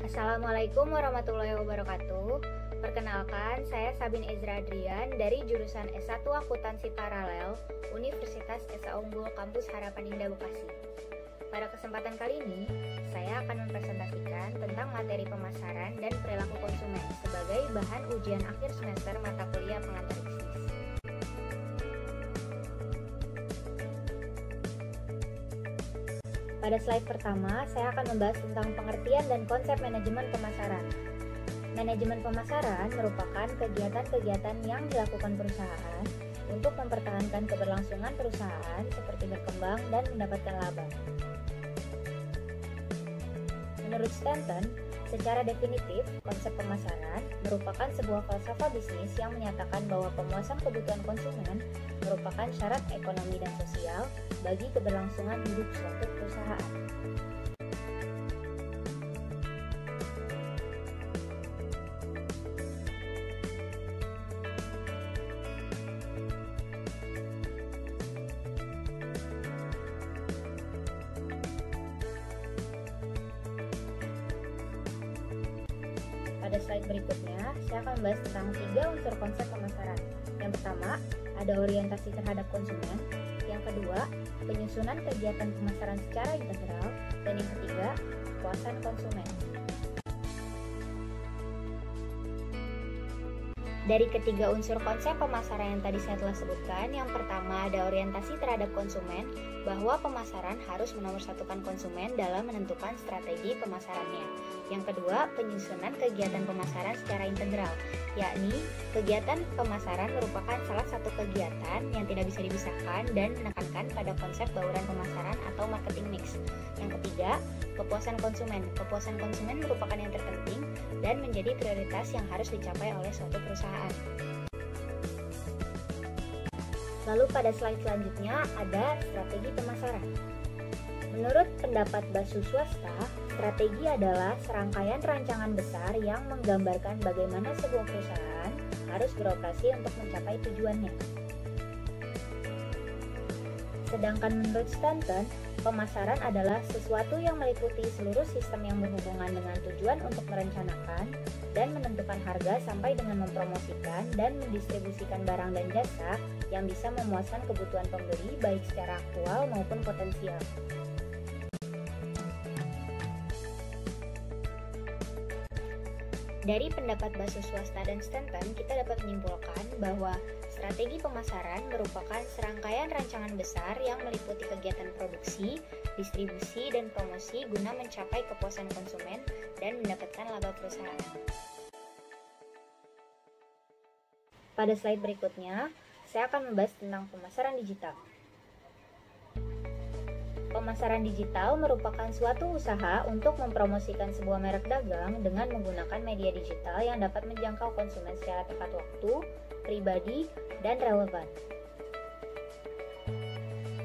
Assalamualaikum warahmatullahi wabarakatuh. Perkenalkan, saya Sabin Ezra Adrian dari jurusan S1 Akuntansi Paralel Universitas Esa Unggul Kampus Harapan Indah Bekasi. Pada kesempatan kali ini, saya akan mempresentasikan tentang materi pemasaran dan perilaku konsumen sebagai bahan ujian akhir semester mata kuliah pengantar bisnis. Pada slide pertama, saya akan membahas tentang pengertian dan konsep manajemen pemasaran. Manajemen pemasaran merupakan kegiatan-kegiatan yang dilakukan perusahaan untuk mempertahankan keberlangsungan perusahaan seperti berkembang dan mendapatkan laba. Menurut Stanton, secara definitif, konsep pemasaran merupakan sebuah falsafah bisnis yang menyatakan bahwa pemuasan kebutuhan konsumen merupakan syarat ekonomi dan sosial bagi keberlangsungan hidup suatu perusahaan. Pada slide berikutnya, saya akan membahas tentang 3 unsur konsep pemasaran. Yang pertama, ada orientasi terhadap konsumen. Yang kedua, penyusunan kegiatan pemasaran secara integral. Dan yang ketiga, kepuasan konsumen. Dari ketiga unsur konsep pemasaran yang tadi saya telah sebutkan, yang pertama ada orientasi terhadap konsumen, bahwa pemasaran harus menomorsatukan konsumen dalam menentukan strategi pemasarannya. Yang kedua, penyusunan kegiatan pemasaran secara integral, yakni kegiatan pemasaran merupakan salah satu kegiatan yang tidak bisa dipisahkan dan menekankan pada konsep bauran pemasaran atau marketing mix. Yang ketiga, kepuasan konsumen. Kepuasan konsumen merupakan yang terpenting dan menjadi prioritas yang harus dicapai oleh suatu perusahaan. Lalu pada slide selanjutnya ada strategi pemasaran. Menurut pendapat Basu Swasta, strategi adalah serangkaian rancangan besar yang menggambarkan bagaimana sebuah perusahaan harus beroperasi untuk mencapai tujuannya. Sedangkan menurut Stanton, pemasaran adalah sesuatu yang meliputi seluruh sistem yang berhubungan dengan tujuan untuk merencanakan dan menentukan harga sampai dengan mempromosikan dan mendistribusikan barang dan jasa yang bisa memuaskan kebutuhan pembeli baik secara aktual maupun potensial. Dari pendapat Basu Swasta dan Stanton, kita dapat menyimpulkan bahwa strategi pemasaran merupakan serangkaian rancangan besar yang meliputi kegiatan produksi, distribusi, dan promosi guna mencapai kepuasan konsumen dan mendapatkan laba perusahaan. Pada slide berikutnya, saya akan membahas tentang pemasaran digital. Pemasaran digital merupakan suatu usaha untuk mempromosikan sebuah merek dagang dengan menggunakan media digital yang dapat menjangkau konsumen secara tepat waktu, pribadi, dan relevan.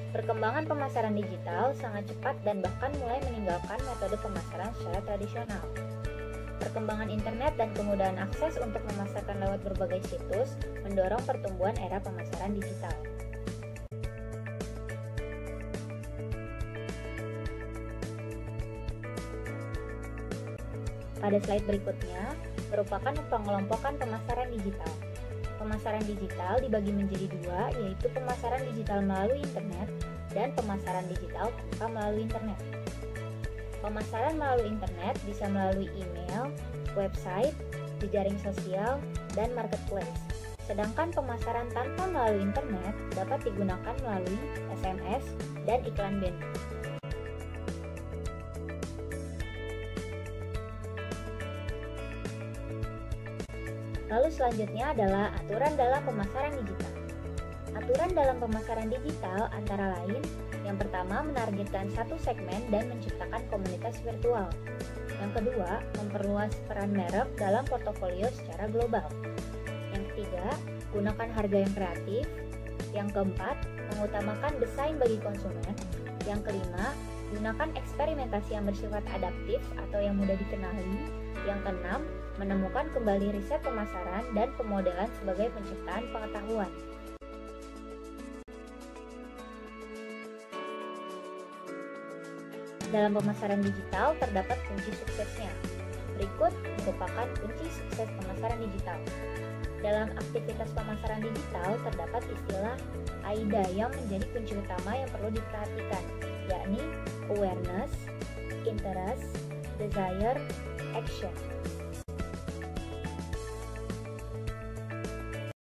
Perkembangan pemasaran digital sangat cepat dan bahkan mulai meninggalkan metode pemasaran secara tradisional. Perkembangan internet dan kemudahan akses untuk memasarkan lewat berbagai situs mendorong pertumbuhan era pemasaran digital. Pada slide berikutnya, merupakan pengelompokan pemasaran digital. Pemasaran digital dibagi menjadi 2, yaitu pemasaran digital melalui internet dan pemasaran digital tanpa melalui internet. Pemasaran melalui internet bisa melalui email, website, jejaring sosial, dan marketplace. Sedangkan pemasaran tanpa melalui internet dapat digunakan melalui SMS dan iklan banner. Lalu selanjutnya adalah aturan dalam pemasaran digital. Aturan dalam pemasaran digital antara lain, yang pertama menargetkan satu segmen dan menciptakan komunitas virtual. Yang kedua, memperluas peran merek dalam portofolio secara global. Yang ketiga, gunakan harga yang kreatif. Yang keempat, mengutamakan desain bagi konsumen. Yang kelima, gunakan eksperimentasi yang bersifat adaptif atau yang mudah dikenali. Yang keenam, menemukan kembali riset pemasaran dan pemodelan sebagai penciptaan pengetahuan. Dalam pemasaran digital terdapat kunci suksesnya. Berikut merupakan kunci sukses pemasaran digital. Dalam aktivitas pemasaran digital terdapat istilah AIDA yang menjadi kunci utama yang perlu diperhatikan, yakni awareness, interest, desire, action.